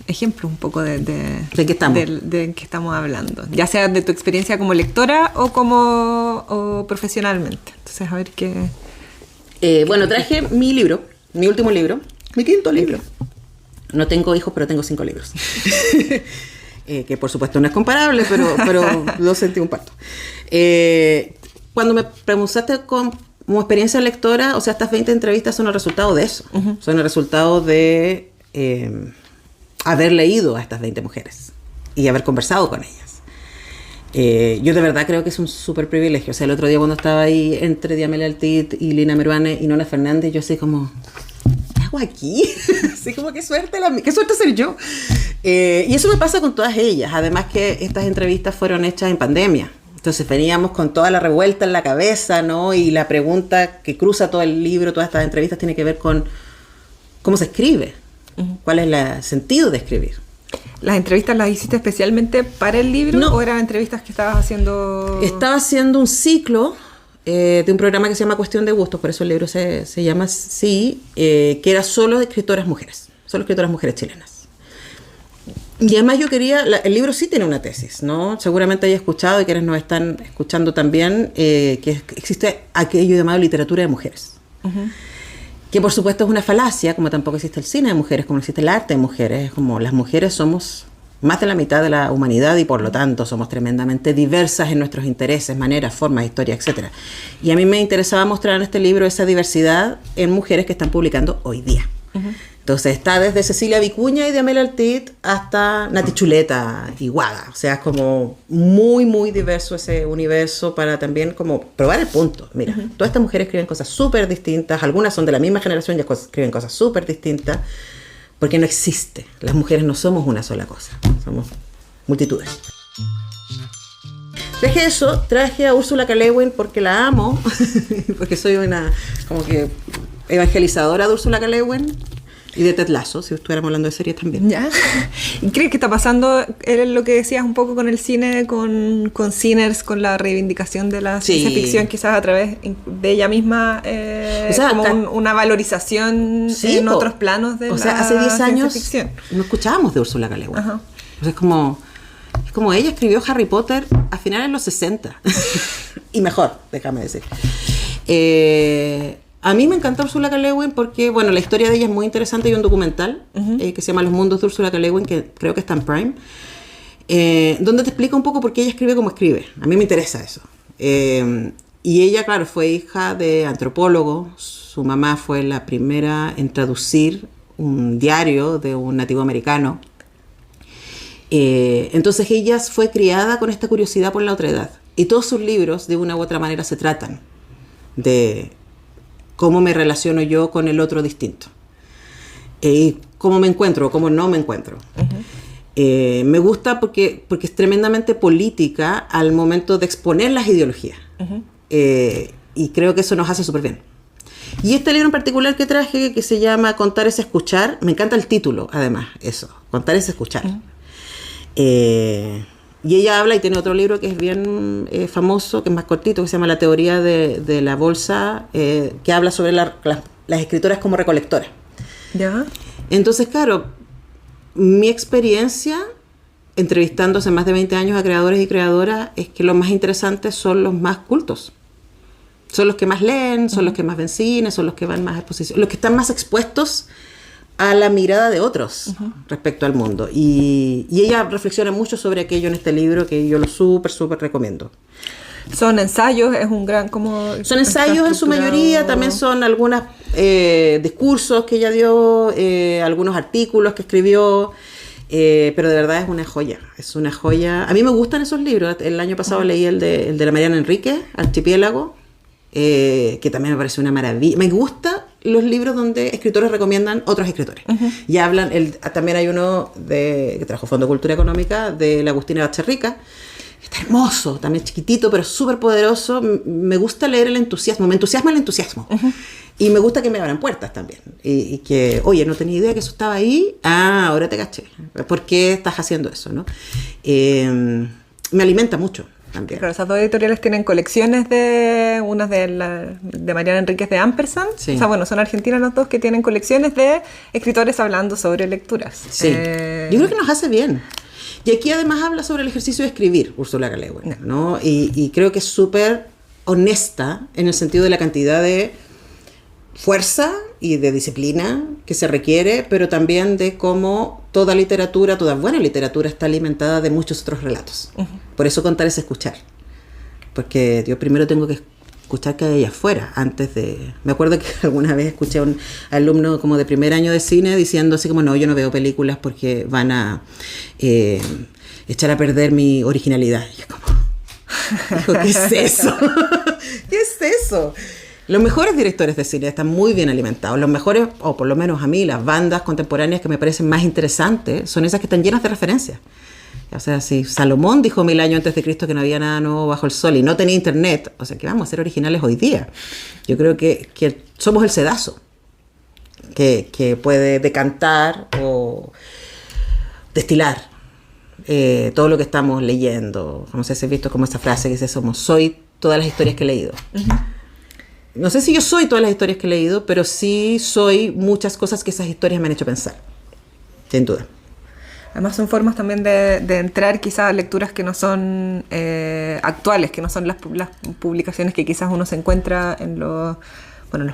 ejemplos un poco de qué estamos. De qué estamos hablando, ya sea de tu experiencia como lectora o profesionalmente. Entonces, a ver qué... Bueno, traje mi libro, mi último libro, mi 5º libro. No tengo hijos, pero tengo 5 libros. Que por supuesto no es comparable, pero lo sentí un parto. Cuando me preguntaste como experiencia lectora, o sea, estas 20 entrevistas son el resultado de eso. Son el resultado de haber leído a estas 20 mujeres y haber conversado con ellas. Yo de verdad creo que es un súper privilegio. O sea, el otro día cuando estaba ahí entre Diamela Altit y Lina Meruane y Nona Fernández, yo así como, ¿qué hago aquí? Así como, qué suerte ser yo. Y eso me pasa con todas ellas. Además que estas entrevistas fueron hechas en pandemia. Entonces veníamos con toda la revuelta en la cabeza, ¿no? Y la pregunta que cruza todo el libro, todas estas entrevistas, tiene que ver con cómo se escribe. ¿Cuál es el sentido de escribir? ¿Las entrevistas las hiciste especialmente para el libro? No. ¿O eran entrevistas que estabas haciendo...? Estaba haciendo un ciclo de un programa que se llama Cuestión de Gustos, por eso el libro se llama así, que era solo de escritoras mujeres chilenas. Y además yo quería, el libro sí tiene una tesis, ¿no? Seguramente hayas escuchado y quienes nos están escuchando también, que existe aquello llamado literatura de mujeres. Uh-huh. Que por supuesto es una falacia, como tampoco existe el cine de mujeres, como existe el arte de mujeres. Como las mujeres somos más de la mitad de la humanidad y por lo tanto somos tremendamente diversas en nuestros intereses, maneras, formas, historia, etc. Y a mí me interesaba mostrar en este libro esa diversidad en mujeres que están publicando hoy día. Uh-huh. Entonces está desde Cecilia Vicuña y de Amélia Altit hasta Nati Chuleta y Guada. O sea, es como muy, muy diverso ese universo para también como probar el punto. Mira, uh-huh. Todas estas mujeres escriben cosas súper distintas. Algunas son de la misma generación y escriben cosas súper distintas. Porque no existe. Las mujeres no somos una sola cosa. Somos multitudes. Traje a Úrsula K. Le Guin porque la amo. Porque soy una como que evangelizadora de Úrsula K. Le Guin. Y de Ted Lasso, si estuviéramos hablando de series también. ¿Ya? ¿Y crees que está pasando lo que decías un poco con el cine, con Sinners, con la reivindicación de la ciencia ficción, quizás a través de ella misma, o sea, como una valorización en otros planos de la ciencia ficción? O sea, hace 10 años no escuchábamos de Úrsula K. Le Guin. O sea, es como ella escribió Harry Potter a finales de los 60. Y mejor, déjame decir. A mí me encanta Úrsula K. Le Guin porque, bueno, la historia de ella es muy interesante. Hay un documental uh-huh. Que se llama Los Mundos de Úrsula K. Le Guin, que creo que está en Prime, donde te explica un poco por qué ella escribe como escribe. A mí me interesa eso. Y ella, claro, fue hija de antropólogo. Su mamá fue la primera en traducir un diario de un nativo americano. Entonces ella fue criada con esta curiosidad por la otredad. Y todos sus libros, de una u otra manera, se tratan de cómo me relaciono yo con el otro distinto. Y cómo me encuentro o cómo no me encuentro. Uh-huh. Me gusta porque es tremendamente política al momento de exponer las ideologías. Uh-huh. Y creo que eso nos hace súper bien. Y este libro en particular que traje, que se llama Contar es escuchar, me encanta el título, además, eso, Contar es escuchar. Uh-huh. Y ella habla, y tiene otro libro que es bien famoso, que es más cortito, que se llama La teoría de la bolsa, que habla sobre las escritoras como recolectoras. ¿Ya? Entonces, claro, mi experiencia entrevistando hace más de 20 años a creadores y creadoras es que los más interesantes son los más cultos. Son los que más leen, son los que más ven cine, son los que van más a exposición, los que están más expuestos a la mirada de otros uh-huh. respecto al mundo. Y ella reflexiona mucho sobre aquello en este libro que yo lo súper recomiendo. Son ensayos, es un gran son ensayos en su mayoría, también son algunos discursos que ella dio, algunos artículos que escribió, pero de verdad es una joya. A mí me gustan esos libros. El año pasado uh-huh. leí el de la Mariana Enríquez, Archipiélago, que también me parece una maravilla. Me gustan los libros donde escritores recomiendan otros escritores. Uh-huh. Y hablan, también hay uno que trajo Fondo de Cultura Económica, de la Agustina Bacherrica. Está hermoso, también chiquitito, pero súper poderoso. Me gusta leer el entusiasmo, me entusiasma el entusiasmo. Uh-huh. Y me gusta que me abran puertas también. Y que, oye, no tenía idea que eso estaba ahí. Ah, ahora te caché. ¿Por qué estás haciendo eso, no? Me alimenta mucho. También. Claro, esas dos editoriales tienen colecciones unas de Mariana Enríquez de Ampersand. Sí. O sea, bueno, son argentinas los dos que tienen colecciones de escritores hablando sobre lecturas. Sí. Yo creo que nos hace bien. Y aquí además habla sobre el ejercicio de escribir, Úrsula K. Le Guin, ¿no? Y creo que es súper honesta en el sentido de la cantidad de fuerza y de disciplina que se requiere, pero también de cómo toda literatura, toda buena literatura está alimentada de muchos otros relatos. Uh-huh. Por eso contar es escuchar. Porque yo primero tengo que escuchar que hay allá afuera, antes de... Me acuerdo que alguna vez escuché a un alumno como de primer año de cine diciendo así como, no, yo no veo películas porque van a echar a perder mi originalidad. Y yo como, dijo, ¿qué es eso? ¿Qué es eso? Los mejores directores de cine están muy bien alimentados. Los mejores, o por lo menos a mí, las bandas contemporáneas que me parecen más interesantes son esas que están llenas de referencias. O sea, si Salomón dijo 1000 años antes de Cristo que no había nada nuevo bajo el sol y no tenía internet, o sea, que vamos a ser originales hoy día. Yo creo que somos el sedazo que puede decantar o destilar todo lo que estamos leyendo. No sé si has visto como esa frase que dice, soy todas las historias que he leído. No sé si yo soy todas las historias que he leído, pero sí soy muchas cosas que esas historias me han hecho pensar, sin duda. Además son formas también de entrar quizás a lecturas que no son actuales, que no son las publicaciones que quizás uno se encuentra en los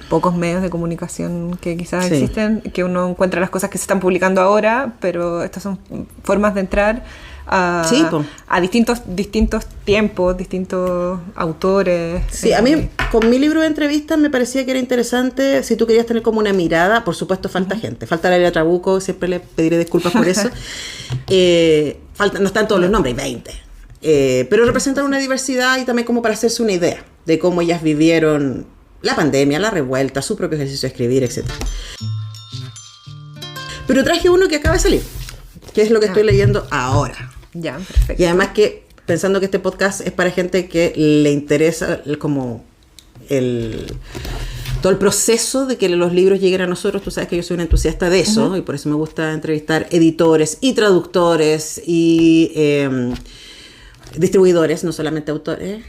pocos medios de comunicación que quizás existen, que uno encuentra las cosas que se están publicando ahora, pero estas son formas de entrar a distintos tiempos, distintos autores. Sí, a mí con mi libro de entrevistas me parecía que era interesante, si tú querías tener como una mirada, por supuesto falta gente, falta Laila Trabuco, siempre le pediré disculpas por eso, no están todos los nombres, hay 20, pero representan una diversidad y también como para hacerse una idea de cómo ellas vivieron la pandemia, la revuelta, su propio ejercicio de escribir, etc. Pero traje uno que acaba de salir, que es lo que estoy leyendo ahora. Ya, perfecto. Y además que, pensando que este podcast es para gente que le interesa como todo el proceso de que los libros lleguen a nosotros. Tú sabes que yo soy una entusiasta de eso, y por eso me gusta entrevistar editores y traductores y distribuidores, no solamente autores.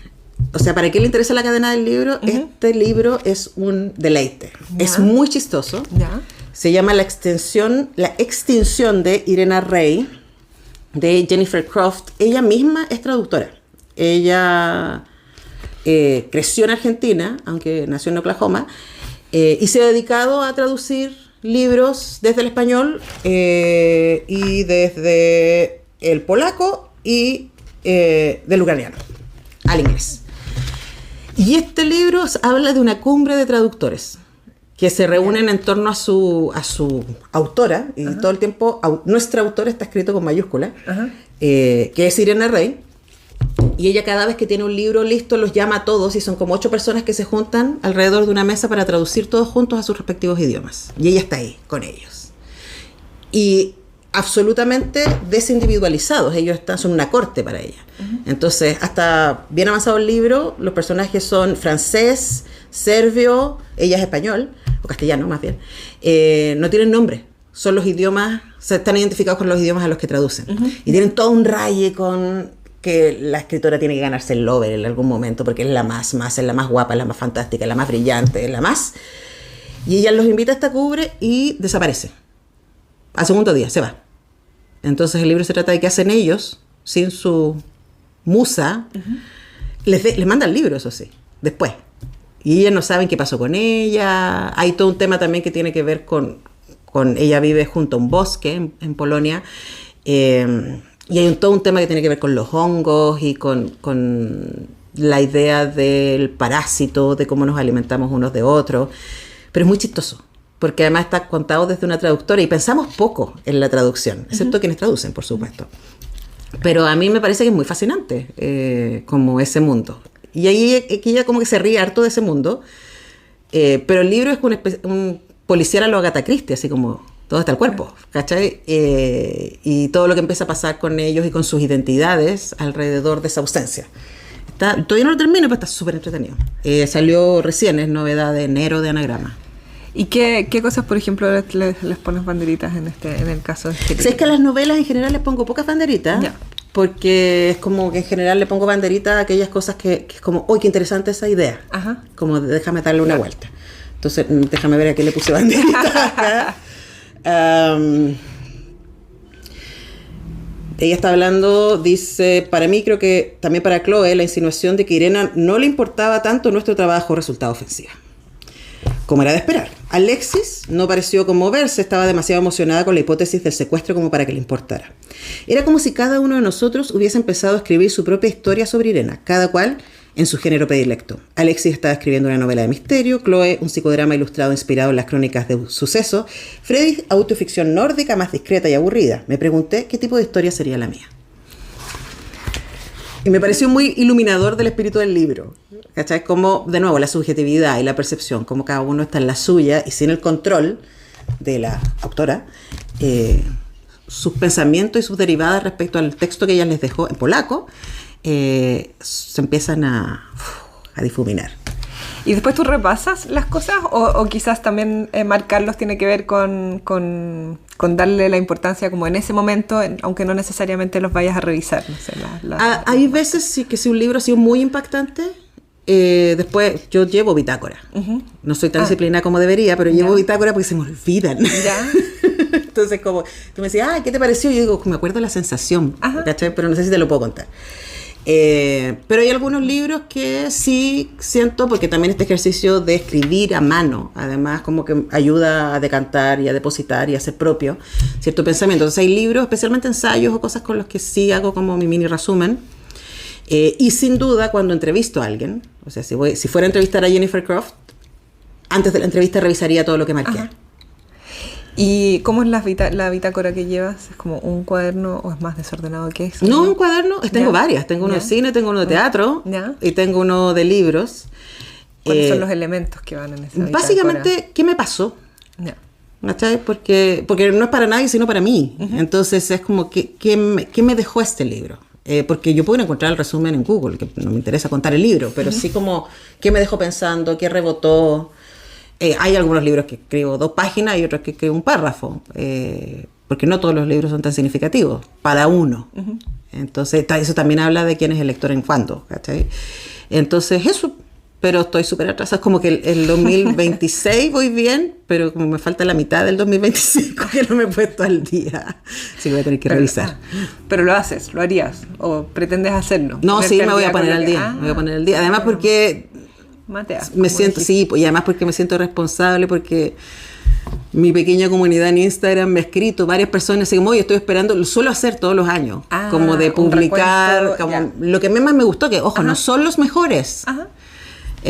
O sea, para quien le interesa la cadena del libro, este libro es un deleite. Ya. Es muy chistoso. Ya. Se llama La extinción de Irena Rey, de Jennifer Croft. Ella misma es traductora. Ella creció en Argentina, aunque nació en Oklahoma, y se ha dedicado a traducir libros desde el español y desde el polaco y del ucraniano al inglés. Y este libro habla de una cumbre de traductores que se reúnen en torno a su autora, y todo el tiempo nuestra autora está escrito con mayúscula, que es Irena Rey, y ella cada vez que tiene un libro listo los llama a todos, y son como 8 personas que se juntan alrededor de una mesa para traducir todos juntos a sus respectivos idiomas, y ella está ahí con ellos. Y absolutamente desindividualizados, ellos son una corte para ella. Entonces, hasta bien avanzado el libro, los personajes son francés, serbio, ella es español, o castellano más bien, no tienen nombre, son los idiomas, están identificados con los idiomas a los que traducen, y tienen todo un raye con que la escritora tiene que ganarse el Nobel en algún momento, porque es la más, es la más guapa, es la más fantástica, es la más brillante, es la más, y ella los invita a esta cumbre y desaparece. Al segundo día se va. Entonces el libro se trata de qué hacen ellos sin su musa. Les manda el libro, eso sí, después. Y ellos no saben qué pasó con ella. Hay todo un tema también que tiene que ver con ella vive junto a un bosque en Polonia. Y hay todo un tema que tiene que ver con los hongos y con la idea del parásito, de cómo nos alimentamos unos de otros. Pero es muy chistoso, porque además está contado desde una traductora y pensamos poco en la traducción, excepto quienes traducen, por supuesto. Pero a mí me parece que es muy fascinante como ese mundo. Y ahí ella como que se ríe harto de ese mundo, pero el libro es un policial a lo Agatha Christie, así como todo está el cuerpo, ¿cachai? Y todo lo que empieza a pasar con ellos y con sus identidades alrededor de esa ausencia. Todavía no lo termino, pero está súper entretenido. Salió recién, es novedad de enero de Anagrama. ¿Y qué cosas, por ejemplo, les pones banderitas en el caso de este libro? Si es que a las novelas en general les pongo pocas banderitas, porque es como que en general le pongo banderitas a aquellas cosas que es como, ¡uy, qué interesante esa idea! Como déjame darle una vuelta. Entonces, déjame ver a qué le puse banderitas acá. Ella está hablando, dice, para mí creo que también para Chloe, la insinuación de que Irena no le importaba tanto nuestro trabajo resultaba ofensiva. Como era de esperar. Alexis no pareció conmoverse, estaba demasiado emocionada con la hipótesis del secuestro como para que le importara. Era como si cada uno de nosotros hubiese empezado a escribir su propia historia sobre Irena, cada cual en su género predilecto. Alexis estaba escribiendo una novela de misterio, Chloe un psicodrama ilustrado inspirado en las crónicas de suceso, Freddy autoficción nórdica más discreta y aburrida. Me pregunté qué tipo de historia sería la mía. Y me pareció muy iluminador del espíritu del libro, ¿cachai? Como, de nuevo, la subjetividad y la percepción, como cada uno está en la suya y sin el control de la autora, sus pensamientos y sus derivadas respecto al texto que ella les dejó en polaco, se empiezan a difuminar. ¿Y después tú repasas las cosas o quizás también marcarlos tiene que ver con darle la importancia como en ese momento, aunque no necesariamente los vayas a revisar? No sé, hay veces sí, que si un libro ha sido muy impactante, después yo llevo bitácora. No soy tan disciplinada como debería, pero llevo bitácora porque se me olvidan. Ya. Entonces, como tú me decías, ay, ¿qué te pareció? Yo digo, me acuerdo de la sensación, ¿cachai? Pero no sé si te lo puedo contar. Pero hay algunos libros que sí siento, porque también este ejercicio de escribir a mano, además como que ayuda a decantar y a depositar y a hacer propio cierto pensamiento. Entonces hay libros, especialmente ensayos o cosas con los que sí hago como mi mini resumen. Y sin duda cuando entrevisto a alguien, o sea, si fuera a entrevistar a Jennifer Croft, antes de la entrevista revisaría todo lo que marqué. Ajá. ¿Y cómo es la bitácora que llevas? ¿Es como un cuaderno o es más desordenado que eso? No, un cuaderno, tengo varias. Tengo uno de cine, tengo uno de teatro y tengo uno de libros. ¿Cuáles son los elementos que van en esa bitácora? Básicamente, ¿qué me pasó? ¿Cachai? Porque no es para nadie, sino para mí. Entonces es como, ¿qué me dejó este libro? Porque yo puedo encontrar el resumen en Google, que no me interesa contar el libro, pero sí como, ¿qué me dejó pensando? ¿Qué rebotó? Hay algunos libros que escribo 2 páginas y otros que escribo un párrafo, porque no todos los libros son tan significativos, para uno. Entonces, eso también habla de quién es el lector en cuándo, ¿cachai? Entonces, eso, pero estoy súper atrasada. Es como que el 2026 voy bien, pero como me falta la mitad del 2025 que no me he puesto al día. Sí, voy a tener que revisar. Pero lo haces, lo harías, o pretendes hacerlo. No, sí, me voy a poner al día. Me voy a poner al día. Además, porque... me siento, sí, y además porque me siento responsable, porque mi pequeña comunidad en Instagram me ha escrito varias personas así como, oye, estoy esperando, lo suelo hacer todos los años, como de publicar, como lo que más me gustó, que ojo, no son los mejores.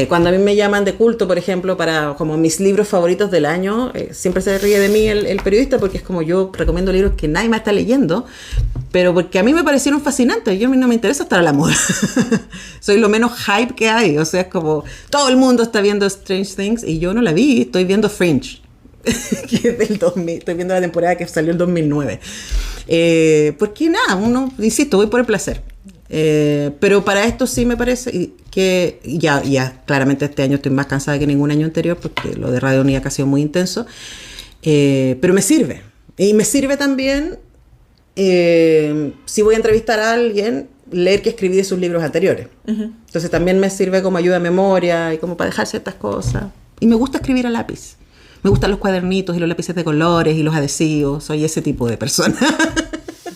Cuando a mí me llaman de culto, por ejemplo, para como mis libros favoritos del año, siempre se ríe de mí el periodista, porque es como yo recomiendo libros que nadie más está leyendo, pero porque a mí me parecieron fascinantes. A mí no me interesa estar a la moda. Soy lo menos hype que hay. O sea, es como todo el mundo está viendo Strange Things y yo no la vi. Estoy viendo Fringe, que es del 2000. Estoy viendo la temporada que salió en 2009. Porque nada, insisto, voy por el placer. Pero para esto sí me parece que ya claramente este año estoy más cansada que ningún año anterior, porque lo de Radio Única ha sido muy intenso. Pero me sirve. Y me sirve también... si voy a entrevistar a alguien, leer que escribí de sus libros anteriores. Entonces también me sirve como ayuda a memoria y como para dejar ciertas cosas. Y me gusta escribir a lápiz. Me gustan los cuadernitos y los lápices de colores y los adhesivos. Soy ese tipo de persona.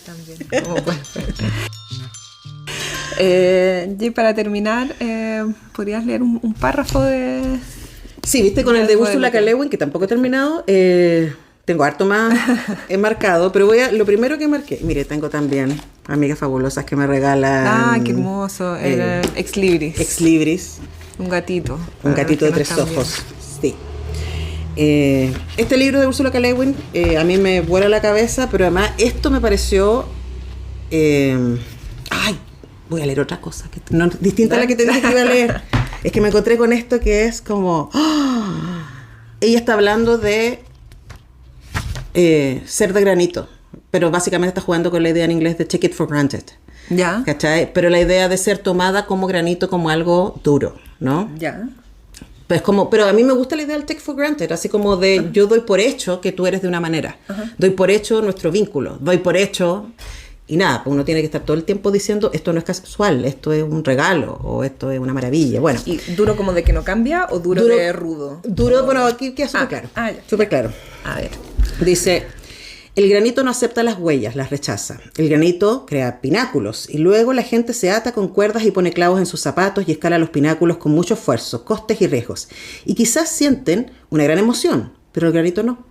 También. Y para terminar, ¿podrías leer un párrafo de...? Sí, viste, con el de Ursula K. Le Guin, que tampoco he terminado. Tengo harto más marcado, pero lo primero que marqué, mire, tengo también amigas fabulosas que me regalan. Ah, qué hermoso, el Ex Libris. Ex Libris. Un gatito. Un gatito de 3 ojos, sí. Este libro de Ursula K. Le Guin a mí me vuela la cabeza, pero además esto me pareció... voy a leer otra cosa, distinta a la que te dije que iba a leer. Es que me encontré con esto que es como... Ella está hablando de... ser de granito, pero básicamente está jugando con la idea en inglés de take it for granted. Ya. ¿Cachai? Pero la idea de ser tomada como granito, como algo duro, ¿no? Ya. Pues pero a mí me gusta la idea del take for granted, así como de yo doy por hecho que tú eres de una manera. Doy por hecho nuestro vínculo, doy por hecho... Y nada, pues uno tiene que estar todo el tiempo diciendo esto no es casual, esto es un regalo o esto es una maravilla. Bueno. ¿Y duro como de que no cambia o duro de rudo? Duro, bueno, aquí queda súper claro. Súper claro. A ver. Dice, el granito no acepta las huellas, las rechaza. El granito crea pináculos y luego la gente se ata con cuerdas y pone clavos en sus zapatos y escala los pináculos con mucho esfuerzo, costes y riesgos. Y quizás sienten una gran emoción, pero el granito no.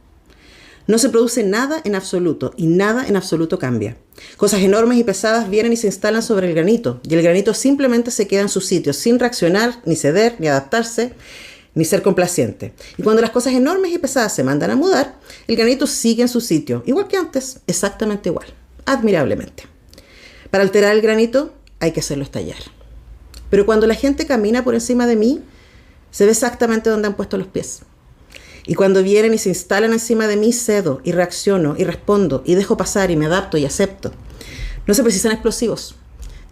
No se produce nada en absoluto y nada en absoluto cambia. Cosas enormes y pesadas vienen y se instalan sobre el granito y el granito simplemente se queda en su sitio sin reaccionar, ni ceder, ni adaptarse, ni ser complaciente. Y cuando las cosas enormes y pesadas se mandan a mudar, el granito sigue en su sitio, igual que antes, exactamente igual, admirablemente. Para alterar el granito hay que hacerlo estallar. Pero cuando la gente camina por encima de mí, se ve exactamente dónde han puesto los pies. Y cuando vienen y se instalan encima de mí, cedo y reacciono y respondo y dejo pasar y me adapto y acepto. No se precisan explosivos.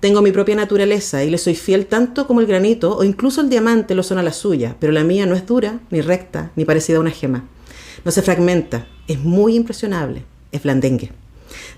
Tengo mi propia naturaleza y le soy fiel tanto como el granito o incluso el diamante lo son a la suya, pero la mía no es dura, ni recta, ni parecida a una gema. No se fragmenta, es muy impresionable, es blandengue.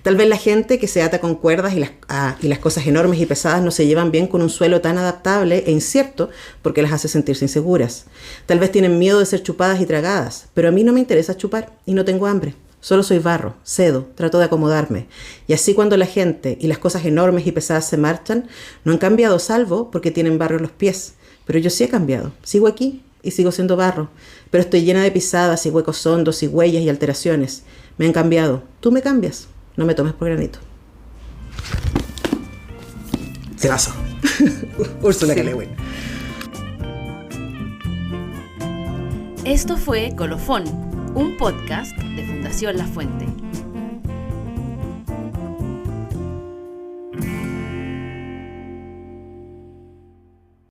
Tal vez la gente que se ata con cuerdas y las cosas enormes y pesadas no se llevan bien con un suelo tan adaptable e incierto porque las hace sentirse inseguras. Tal vez tienen miedo de ser chupadas y tragadas, pero a mí no me interesa chupar y no tengo hambre. Solo soy barro, cedo, trato de acomodarme. Y así cuando la gente y las cosas enormes y pesadas se marchan, no han cambiado salvo porque tienen barro en los pies. Pero yo sí he cambiado. Sigo aquí y sigo siendo barro. Pero estoy llena de pisadas y huecos hondos y huellas y alteraciones. Me han cambiado. Tú me cambias. No me tomes por granito. Se pasó. Úrsula K. Le Guin. Esto fue Colofón, un podcast de Fundación La Fuente.